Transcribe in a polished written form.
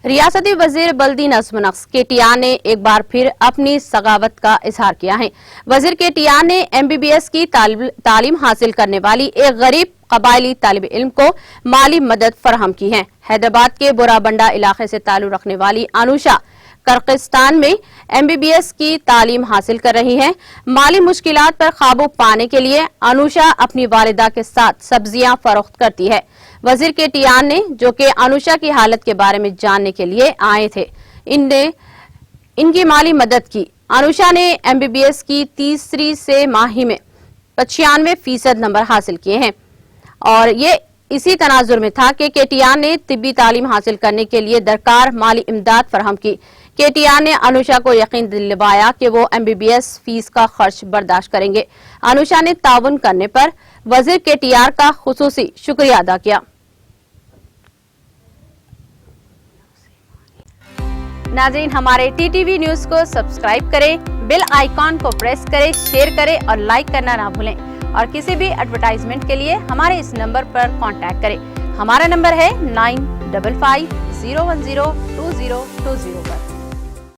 ریاستی وزیر بلدی نظم و نسق KTR نے ایک بار پھر اپنی سخاوت کا اظہار کیا ہے۔ وزیر KTR نے MBBS کی تعلیم حاصل کرنے والی ایک غریب قبائلی طالب علم کو مالی مدد فراہم کی ہے۔ حیدرآباد کے بورا بنڈا علاقے سے تعلق رکھنے والی انوشا کرغستان میں MBBS کی تعلیم حاصل کر رہی ہے۔ مالی مشکلات پر قابو پانے کے لیے انوشا اپنی والدہ کے ساتھ سبزیاں فروخت کرتی ہے۔ وزیر KTR نے جو کہ انوشا کی حالت کے بارے میں جاننے کے لیے آئے تھے ان کی مالی مدد کی۔ انوشا نے MBBS کی تیسری سے ماہی میں 95% نمبر حاصل کیے ہیں اور یہ اسی تناظر میں تھا کہ KTR نے طبی تعلیم حاصل کرنے کے لیے درکار مالی امداد فراہم کی۔ KTR نے انوشا کو یقین دلوایا کہ وہ MBBS فیس کا خرچ برداشت کریں گے۔ انوشا نے تعاون کرنے پر وزیر KTR کا خصوصی شکریہ ادا کیا۔ ناظرین، ہمارے TTV نیوز کو سبسکرائب کریں، بیل آئیکن کو پریس کریں، شیئر کریں اور لائک کرنا نہ بھولیں، اور کسی بھی ایڈورٹائزمنٹ کے لیے ہمارے اس نمبر پر کانٹیکٹ کریں۔ ہمارا نمبر ہے 9550102020 پر۔